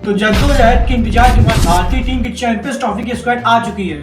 तो जद्दोजहद के इंतजार के बाद भारतीय टीम की चैंपियंस ट्रॉफी की स्क्वाड आ चुकी है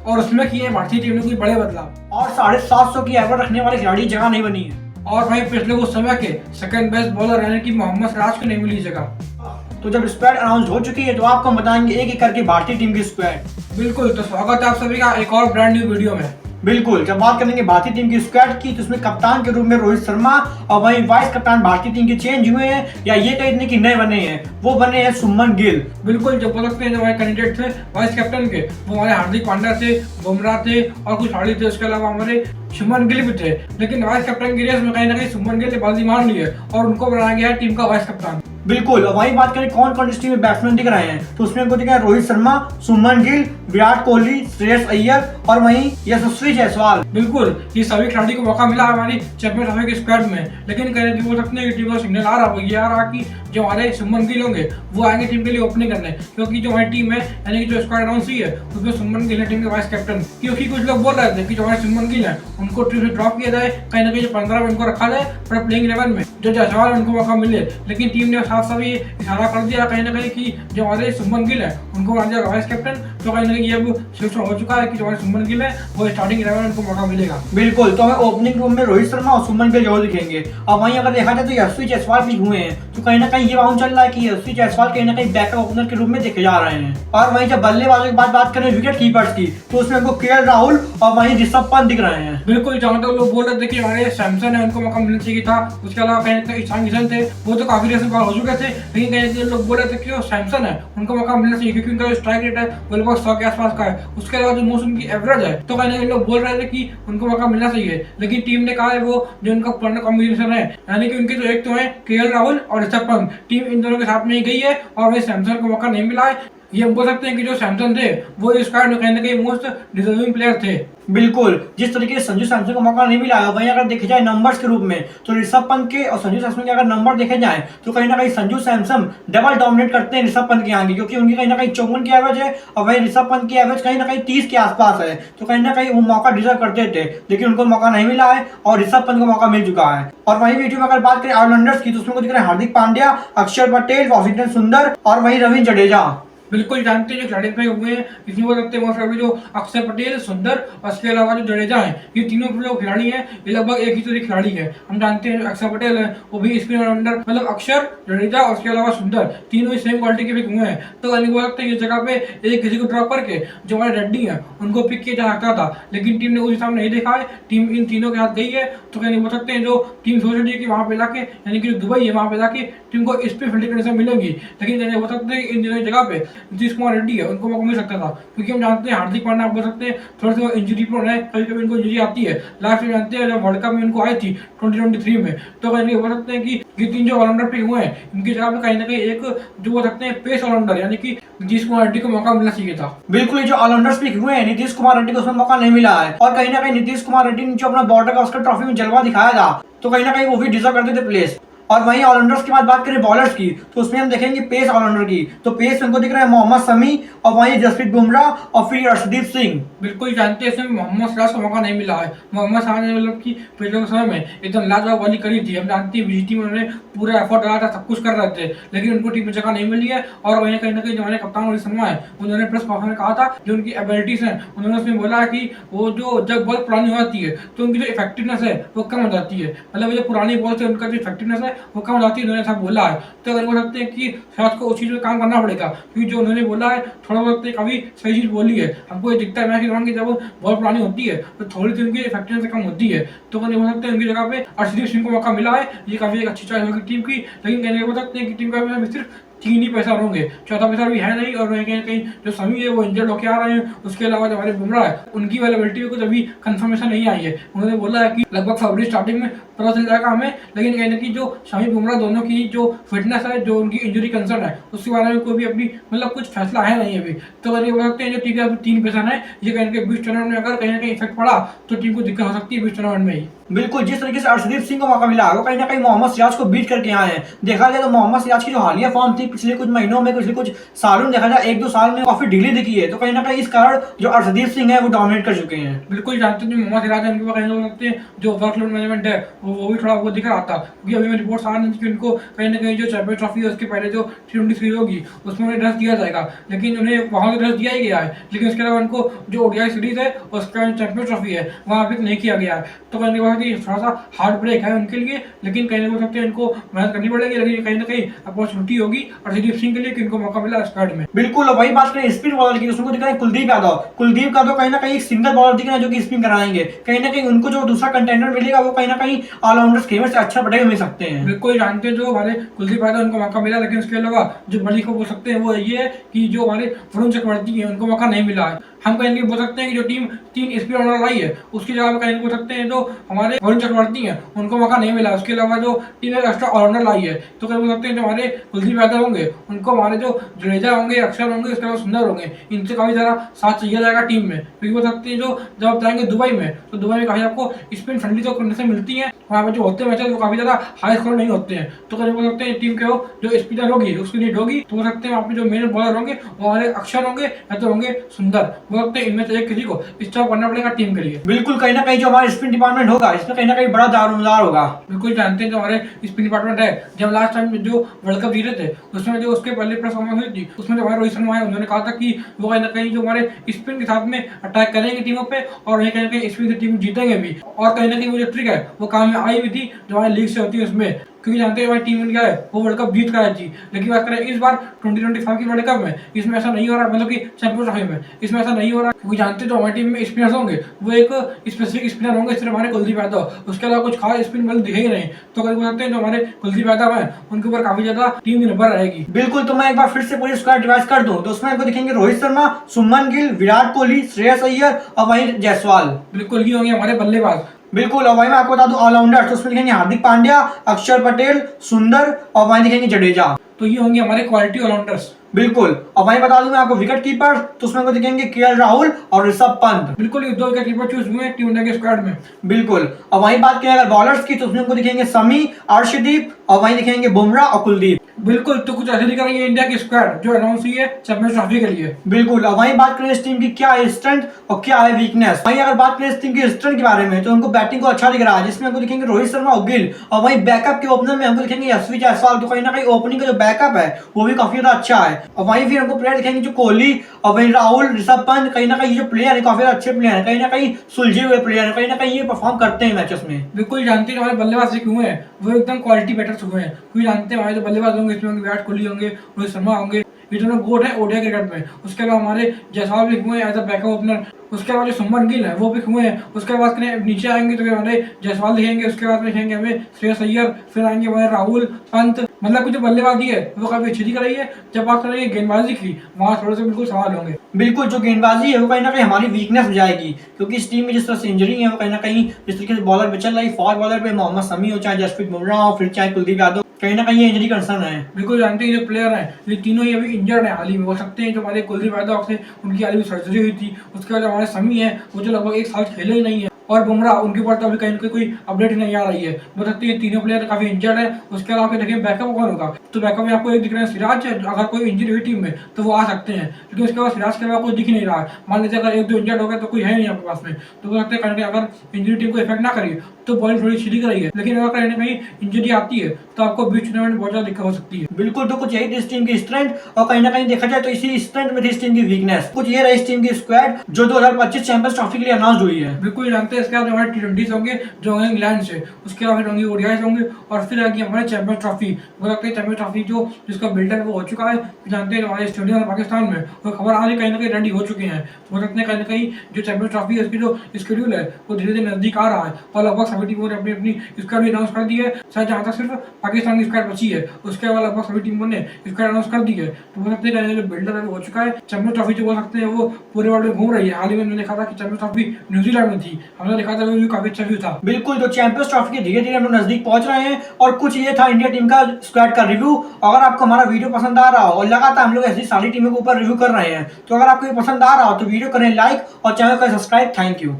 और उसमें किए भारतीय टीम ने कोई बड़े बदलाव और 750 की एवरेज रखने वाले खिलाड़ी जगह नहीं बनी है। और भाई पिछले कुछ समय के सेकंड बेस्ट बॉलर यानी कि मोहम्मद सिराज को नहीं मिली जगह। तो जब स्क्वाड अनाउंस हो चुकी है तो आपको हम बताएंगे एक एक करके भारतीय टीम की स्क्वाड। बिल्कुल, तो स्वागत है आप सभी का एक और ब्रांड न्यू वीडियो में। बिल्कुल, जब बात करेंगे भारतीय टीम की स्क्वाड की तो उसमें कप्तान के रूप में रोहित शर्मा और वहीं वाइस कप्तान भारतीय टीम के चेंज हुए हैं या ये कहीं कि नए बने हैं, वो बने हैं शुभमन गिल। बिल्कुल, जो बोल सकते हैं जो हमारे कैंडिडेट थे वाइस कैप्टन के वो हमारे हार्दिक पांड्या थे, बुमराह थे और कुछ खिलाड़ी थे। उसके अलावा हमारे शुभमन गिल भी थे, लेकिन वाइस कैप्टन की रेस में कहीं ना कहीं शुभमन गिल ने बाजी मार ली है और उनको बनाया गया है टीम का वाइस कप्तान। बिल्कुल, और वहीं बात करें कौन कौन इस टीम में बैट्समैन दिख रहे हैं तो उसमें हमको दिख रहा है रोहित शर्मा, शुभमन गिल, विराट कोहली, श्रेयस अय्यर और वहीं यशस्वी जायसवाल। बिल्कुल, ये सभी खिलाड़ी को मौका मिला हमारी चैंपियंस ट्रॉफी की स्क्वाड में, लेकिन कहीं ना कहीं बोल सकते हैं टीम का सिग्नल आ रहा है, ये आ रहा कि जो हमारे शुभमन गिल होंगे वो आएंगे टीम के लिए ओपनिंग करने, क्योंकि जो हमारी टीम है यानी कि जो स्क्वाड अनाउंस हुई है उसमें शुभमन गिल है टीम के वाइस कैप्टन। क्योंकि कुछ लोग बोल रहे थे कि जो हमारे शुभमन गिल है उनको टीम से ड्रॉप किया जाए, कहीं ना कहीं 15 में उनको रखा जाए पर प्लेइंग 11 में जो जायसवाल उनको मौका मिले, लेकिन टीम ने साफ साफ ये इशारा कर दिया कहीं ना कहीं कि जो हमारे शुभमन गिल है उनको बना दिया वाइस कैप्टन। तो कहीं ना कहीं ये अब सिलेक्शन हो चुका है कि जो हमारे शुभमन गिल है वो स्टार्टिंग 11 में उनको मौका मिलेगा। बिल्कुल, तो हमें ओपनिंग रूम में रोहित शर्मा और शुभमन गिल जरूर दिखेंगे। और वहीं अगर देखा जाए तो यशस्वी जायसवाल भी हुए हैं, तो कहीं ना कहीं ये मालूम चल रहा है कि यशस्वी जायसवाल कहीं ना कहीं बैकअप ओपनर के रूप में देखे जा रहे हैं। और वहीं जब बल्लेबाजों की बात करें विकेट कीपर्स की तो उसमें हमको केएल राहुल और वहीं ऋषभ पंत दिख रहे हैं। बिल्कुल, जहाँ तक लोग बोल रहे थे कि हमारे सैमसन है उनको मौका मिलना चाहिए था, उसके अलावा कहीं ना कहीं ईशान किशन थे वो तो काफी देर से बाहर हो चुके थे, लेकिन कहीं ना कहीं लोग बोल रहे थे कि जो सैमसन है उनको मौका मिलना चाहिए क्योंकि उनका जो स्ट्राइक रेट है वो लगभग 100 के आसपास का है। उसके अलावा जो मोस्ट उनकी एवरेज है तो कहीं ना कहीं लोग बोल रहे थे कि उनको मौका मिलना चाहिए, लेकिन टीम ने कहा है वो जो उनका पुराना कॉम्बिनेशन है यानी कि उनके जो एक तो है केएल राहुल और ऋषभ पंत, टीम इन दोनों के साथ में ही गई है और वही सैमसन को मौका नहीं मिला है। ये हम बोल सकते हैं कि जो सैमसन थे वो इस स्क्वाड में कहीं ना कहीं मोस्ट डिजर्विंग प्लेयर थे। बिल्कुल, जिस तरीके से संजू सैमसन को मौका नहीं मिला है वहीं अगर देखे जाए नंबर्स के रूप में तो ऋषभ पंत के और संजू सैमसन के अगर नंबर देखे जाए तो कहीं ना कहीं संजू सैमसन डबल डोमिनेट करते हैं ऋषभ पंत के आगे, क्योंकि उनकी कहीं ना कहीं 54 की एवरेज है और वहीं ऋषभ पंत की एवरेज कहीं ना कहीं 30 के आसपास है। तो कहीं ना कहीं वो मौका डिजर्व करते थे, लेकिन उनको मौका नहीं मिला है और ऋषभ पंत को मौका मिल चुका है। और वहीं वीडियो में अगर बात करें ऑलराउंडर्स की तो उसमें दिख रहे हैं हार्दिक पांड्या, अक्षर पटेल, वाशिंगटन सुंदर और वहीं रविंद्र जडेजा। बिल्कुल, जानते हैं जो खिलाड़ी पे हुए हैं इसमें बोल सकते हैं जो अक्षर पटेल, सुंदर और इसके अलावा जो जडेजा है ये तीनों जो खिलाड़ी हैं ये लगभग एक ही तरह के खिलाड़ी है। हम जानते हैं जो अक्षर पटेल है वो भी स्पिन ऑलराउंडर, मतलब अक्षर, जडेजा और उसके अलावा सुंदर तीनों ही सेम क्वालिटी के पिक हुए हैं। तो कहीं बोल सकते हैं इस जगह पे एक किसी को ड्रॉप करके जो हमारे रेड्डी है उनको पिक किया जा सकता था, लेकिन टीम ने उस हिसाब नहीं देखा है, टीम इन तीनों के साथ गई है। तो कहीं बोल सकते हैं जो टीम सोच रही है कि वहाँ पे जाके यानी कि दुबई है वहाँ पे जाके टीम को इस पे फील्डिंग कंडीशन मिलेंगी, लेकिन कहीं बोल सकते हैं इन दोनों जगह पे नीतीश कुमार रेड्डी है उनको मौका मिल सकता था, क्योंकि हम जानते हैं हार्दिक पांड्या बोल सकते हैं थोड़े से इंजरी प्रोन है, कभी कभी इनको इंजरी आती है। लास्ट में जानते हैं जब वर्ल्ड कप में इनको आई थी 2023 में, तो कहीं बोल सकते हैं कि ये तीन जो ऑलराउंडर पिक हुए हैं इनकी जगह पे कहीं ना कहीं एक जो बोल सकते हैं पेस ऑलराउंडर यानी कि नीतीश कुमार रेड्डी को मौका मिलना चाहिए था। बिल्कुल, जो ऑलराउंडर्स पिक हुए हैं नीतीश कुमार रेड्डी को उसमें मौका नहीं मिला है और कहीं ना कहीं नीतीश कुमार रेड्डी ने जो अपना बॉर्डर गावस्कर ट्रॉफी में जलवा दिखाया था तो कहीं ना कहीं वो भी डिजर्व करते थे प्लेस। और वहीं ऑलराउंडर्स की बात करें बॉलर्स की तो उसमें हम देखेंगे पेस ऑलराउंडर की, तो पेस हमको दिख रहा है मोहम्मद शमी और वहीं जसप्रीत बुमराह और फिर अर्शदीप सिंह। बिल्कुल, जानते हैं इसमें मोहम्मद सिराज को मौका नहीं मिला है। मोहम्मद सिराज ने मतलब कि पिछले के समय में एकदम लाजवाब बॉलिंग करी थी, हम जानते हैं बीजीटी में उन्होंने पूरा एफर्ट डाला था, सब कुछ कर रहे थे, लेकिन उनको टीम में जगह नहीं मिली है। और वहीं कहीं ना कहीं जो हमारे कप्तान रोहित शर्मा है उन्होंने प्रेस कॉन्फ्रेंस में कहा था जो उनकी एबिलिटीज हैं उन्होंने उसमें बोला है कि वो जो जब बॉल पुरानी हो जाती है तो उनकी जो इफेक्टिवनेस है वो कम हो जाती है, मतलब जो पुरानी बॉल से उनका जो इफेक्टिवनेस है वो कम हो जाती है, ऐसा बोला है। तो अगर बोल सकते हैं कि शायद को उस चीज में काम करना पड़ेगा, क्योंकि जो उन्होंने बोला है थोड़ा बहुत काफी सही चीज बोली है। हमको ये दिखता है मैच के दौरान कि जब बॉल पुरानी होती है तो थोड़ी सी उनकी इफेक्टिवनेस कम होती है। तो कहने बोल सकते हैं उनकी जगह पे अर्शदीप सिंह को मौका मिला है, ये काफी एक अच्छी चॉइस होगी टीम की, लेकिन कहने बोल सकते हैं कि टीम का सिर्फ 3 ही पैसा होंगे, चौथा पैसा भी है नहीं। और कहीं कहीं जो समी है वो इंजर्ड होकर आ रहे हैं, उसके अलावा जो हमारे बुमराह है उनकी अवेलेबिलिटी में कुछ अभी कंफर्मेशन नहीं आई है। उन्होंने बोला है कि लगभग फरवरी स्टार्टिंग में पता चल जाएगा हमें, लेकिन कहीं ना कहीं जो शमी बुमराह दोनों की जो फिटनेस है, जो उनकी इंजरी कंसर्न है उसके बारे में कोई भी अपनी मतलब कुछ फैसला है नहीं अभी। तो कहीं बोल सकते हैं जो टीम का 3 पैसा है ये कहीं ना कहीं 20 टूर्नामेंट में अगर कहीं ना कहीं इफेक्ट पड़ा तो टीम को दिक्कत हो सकती है 20 टूर्नामेंट में ही। बिल्कुल, जिस तरीके से अर्शदीप सिंह को मौका मिला वो कहीं ना कहीं मोहम्मद सिराज को बीट करके आए हैं। देखा जाए तो मोहम्मद सिराज की जो हालिया फॉर्म थी पिछले कुछ महीनों में, पिछले कुछ सालों में देखा जाए 1-2 साल में काफी ढीली दिखी है। तो कहीं ना कहीं इस कारण जो अर्शदीप सिंह है वो डोमिनेट कर चुके हैं। बिल्कुल जानते हैं मोहम्मद सिराज उनके पास कहीं ना कहीं जो वर्कलोड मैनेजमेंट है वो भी थोड़ा वो दिख रहा था, क्योंकि अभी रिपोर्ट्स आ रही थी कि उनको कहीं ना कहीं जो चैंपियंस ट्रॉफी है उसके पहले जो T20 सीरीज होगी उसमें उन्हें ड्रेस दिया जाएगा, लेकिन उन्हें वहाँ तो ड्रेस दिया ही गया है, लेकिन उसके अलावा उनको जो ODI सीरीज है और उसका चैंपियंस ट्रॉफी है वहाँ अभी नहीं किया गया है। तो कहीं ना कहीं थोड़ा सा हार्ड ब्रेक है उनके लिए, लेकिन कहीं ना कहीं इनको मेहनत करनी पड़ेगी, लेकिन कहीं ना कहीं अपॉर्चुनिटी होगी अर्शदीप सिंह के लिए कि इनको मौका मिला स्क्वाड में। बिल्कुल, वही बात करें स्पिन बॉलर की, उसको दिख रहा है कुलदीप यादव कहीं ना कहीं सिंगल बॉलर दिख रहा है जो कि स्पिन कराएंगे। कहीं ना कहीं उनको जो दूसरा कंटेंडर मिलेगा वो कहीं ना कहीं ऑलराउंडर स्कीमर से अच्छा बढ़े मिल सकते हैं। बिल्कुल जानते हैं जो हमारे कुलदीप यादव उनको मौका मिला, लेकिन उसके अलावा जो बड़ी को बोल सकते हैं वो ये है कि जो हमारे वरुण चक्रवर्ती है उनको मौका नहीं मिला है। हम कहीं बोल सकते हैं कि जो टीम 3 स्पिन ऑर्डर लाई है उसकी जगह पे कहीं बोल सकते हैं जो हमारे वरुण चक्रवर्ती हैं उनको मौका नहीं मिला। उसके अलावा जो टीम एक एक्स्ट्रा ऑलराउंडर लाई है, तो कहीं बोल सकते हैं जो हमारे कुलदीप यादव होंगे उनको हमारे जो जडेजा होंगे, अक्षर होंगे, उसके अलावा सुंदर होंगे, इनसे काफी ज्यादा साथ चाहिए जाएगा टीम में, क्योंकि बोल सकते हैं जो जब आप जाएंगे दुबई में तो दुबई में काफी आपको स्पिन फ्रेंडली तो कंडीशन मिलती है, वहाँ पे जो होते हैं मैचेस वो काफी ज्यादा हाई स्कोर नहीं होते हैं। तो कहीं बोल सकते हैं टीम के जो स्पिनर होगी उसकी नीड होगी, तो बोल सकते हैं वहाँ पे जो मेन बॉलर होंगे वो हमारे अक्षर होंगे या तो होंगे सुंदर, बोल सकते हैं इनमें से एक किसी को स्टॉप करना पड़ेगा टीम के लिए। बिल्कुल, कहीं ना कहीं जो हमारा स्पिन डिपार्टमेंट होगा इसमें कहीं ना कहीं बड़ा दारोमदार होगा। बिल्कुल जानते हैं जो हमारे स्पिन डिपार्टमेंट है, जब लास्ट टाइम जो वर्ल्ड कप जीते थे उसमें जो उसके पहले प्रेस कॉन्फ्रेंस हुई थी उसमें जो हमारे रोहित शर्मा है उन्होंने कहा था कि वो कहीं ना कहीं जो हमारे स्पिन के साथ में अटैक करेंगे टीमों पे और कहीं ना कहीं स्पिन से टीम जीतेंगे भी, और कहीं ना कहीं वो जो ट्रिक है वो काम में आई भी थी जो हमारी लीग से होती है उसमें, क्योंकि जानते हैं हमारी टीम इंडिया है वो वर्ल्ड कप जीत कर आई थी। लेकिन बात करें इस बार 2025 की वर्ल्ड कप में इसमें ऐसा नहीं हो रहा, मतलब कि चैंपियंस ट्रॉफी में इसमें ऐसा नहीं हो रहा, क्योंकि जानते हैं जो हमारी टीम में स्पिनर्स होंगे वो एक स्पेसिफिक स्पिनर होंगे, सिर्फ हमारे कुलदीप यादव, उसके अलावा कुछ खास स्पिन बल दिखे ही नहीं। तो कभी बोल सकते हैं जो हमारे कुलदीप यादव है उनके ऊपर काफी ज्यादा टीम निर्भर रहेगी। बिल्कुल, तो मैं एक बार फिर से पूरी स्क्वाड रिवाइज कर दूं तो उसमें आपको दिखेंगे रोहित शर्मा, सुमन गिल, विराट कोहली, श्रेयस अय्यर और वहीं जायसवाल। बिल्कुल ये होंगे हमारे बल्लेबाज। बिल्कुल, और वहीं मैं आपको बता दूं ऑलराउंडर तो उसमें दिखेंगे हार्दिक पांड्या, अक्षर पटेल, सुंदर और वहीं दिखेंगे जडेजा। तो ये होंगे हमारे क्वालिटी ऑलराउंडर्स। बिल्कुल, और वहीं बता दूं मैं आपको विकेट कीपर तो उसमें आपको दिखेंगे KL राहुल और ऋषभ पंत। बिल्कुल, ये 2 विकेट कीपर चूज हुए टीम इंडिया के स्क्वाड में। बिल्कुल, और वहीं बात करें अगर बॉलर्स की तो उसमें आपको दिखेंगे समी, अर्शदीप और वहीं दिखेंगे बुमराह और कुलदीप। बिल्कुल, तो कुछ ऐसे दिख रही है इंडिया की स्क्वाड जो अनाउंस हुई है चैंपियंस ट्रॉफी के लिए। बिल्कुल, और वहीं बात करें इस टीम की क्या है स्ट्रेंथ और क्या है वीकनेस। वहीं अगर बात करें इस टीम की स्ट्रेंथ के बारे में तो उनको बैटिंग को अच्छा दिख रहा है, जिसमें हमको दिखेंगे रोहित शर्मा और गिल, और वहीं बैकअप के ओपनर में हमको दिखेंगे यशस्वी जायसवाल। तो कहीं ना कहीं ओपनिंग का जो बैकअप है वो भी काफी ज्यादा अच्छा है। और वहीं फिर हमको प्लेयर दिखेंगे जो कोहली और वहीं राहुल, ऋषभ पंत, कहीं ना कहीं जो प्लेयर है काफी अच्छे प्लेयर है, कहीं ना कहीं सुलझे हुए प्लेयर है, कहीं ना कहीं ये परफॉर्म करते हैं मैचेस में। बिल्कुल जानते हैं हमारे बल्लेबाज हुए हैं वो एकदम क्वालिटी बैटर्स हुए हैं, क्योंकि जानते हैं हमारे जो बल्लेबाज होंगे इसमें विराट कोहली होंगे, रोहित शर्मा होंगे, ये दोनों गोट है ओडीआई क्रिकेट में। उसके अलावा हमारे जायसवाल भी हुए हैं एज अ बैकअप ओपनर। उसके बाद जो सुमन गिल है वो भी हुए हैं। उसके बाद नीचे आएंगे तो हमारे जायसवाल दिखेंगे, उसके बाद दिखेंगे हमें श्रेयस अय्यर, फिर आएंगे हमारे राहुल, पंत, मतलब जो बल्लेबाजी है वो काफी अच्छी दिख रही है। जब बात करेंगे गेंदबाजी की वहाँ थोड़े से बिल्कुल सवाल होंगे। बिल्कुल, जो गेंदबाजी है वो कहीं ना कहीं हमारी वीकनेस हो जाएगी, क्योंकि इस टीम में जिस तरह से इंजरी है वो कहीं ना कहीं जिस तरीके से बॉलर पे चल रही, फॉर बॉलर पे मोहम्मद शमी हो, चाहे जसप्रीत बुमराह हो, फिर चाहे कुलदीप यादव, कहीं ना कहीं ये इंजरी कंसर्न है। बिल्कुल जानते हैं जो प्लेयर हैं ये तीनों ही अभी इंजर्ड है हाल ही में। बोल सकते हैं जो हमारे कुलदीप यादव से उनकी हाल ही में सर्जरी हुई थी। उसके बाद हमारे शमी है वो जो लगभग 1 साल खेले ही नहीं है, और बुमराह उनके ऊपर तो अभी कहीं ना कोई अपडेट नहीं आ रही है। बोल सकते हैं तीनों प्लेयर काफी इंजर्ड है। उसके अलावा देखिए बैकअप कौन होगा, तो बैकअप में आपको एक दिख रहा है सिराज है, अगर कोई इंजरी हुई टीम में तो वो आ सकते हैं, लेकिन उसके बाद सिराज के अलावा कोई दिख नहीं रहा है। मान लीजिए अगर 1-2 इंजर्ड हो गए तो कोई है नहीं आपके पास में, तो बोल सकते हैं अगर इंजरी टीम को इफेक्ट ना करी तो बॉलिंग थोड़ी अच्छी दिख रही है, लेकिन अगर कहीं ना कहीं इंजरी आती है तो आपको बीच टूर्नामेंट में बहुत ज्यादा दिक्कत हो सकती है। बिल्कुल, तो कुछ यही थी इस टीम की स्ट्रेंथ, और कहीं ना कहीं देखा जाए तो इसी स्ट्रेंथ में थी इस टीम की वीकनेस। कुछ ये रही इस टीम की स्क्वाड जो 2025 चैंपियंस ट्रॉफी के लिए अनाउंस हुई है। बिल्कुल जानते हैं इसके बाद हमारे T20 होंगे जो होंगे इंग्लैंड से, उसके बाद फिर होंगे ओडीआई होंगे, और फिर आएगी हमारे चैंपियंस ट्रॉफी। वो लगता है चैंपियंस ट्रॉफी जो जिसका बिल्डर है वो हो चुका है। जानते हैं हमारे स्टेडियम पाकिस्तान में वो खबर आ रही कहीं ना कहीं रेडी हो चुके हैं। वो लगता है कहीं ना कहीं जो चैंपियंस ट्रॉफी है उसकी जो शेड्यूल है वो धीरे धीरे नजदीक आ रहा है, और लगभग सभी टीमों ने अपनी अपनी स्क्वाड भी अनाउंस कर दी है। शायद जहाँ तक सिर्फ पाकिस्तान की स्क्वाड बची है, उसके बाद लगभग सभी टीमों ने स्क्वाड अनाउंस कर दी है। तो बोल सकते हैं जो बिल्डर है वो हो चुका है। चैंपियंस ट्रॉफी जो बोल सकते हैं वो पूरे वर्ल्ड में घूम रही है। हाल ही में मैंने देखा था कि चैंपियंस ट्रॉफी न्यूजीलैंड में थी, हमने देखा था वो काफी अच्छा व्यू था। बिल्कुल, जो चैंपियंस ट्रॉफी के धीरे धीरे हम लोग नजदीक पहुंच रहे हैं, और कुछ ये था इंडिया टीम का स्क्वाड का रिव्यू। अगर आपको हमारा वीडियो पसंद आ रहा हो, और लगातार हम लोग ऐसी सारी टीमों के ऊपर रिव्यू कर रहे हैं, तो अगर आपको ये पसंद आ रहा हो तो वीडियो करें लाइक और चैनल को सब्सक्राइब। Thank you.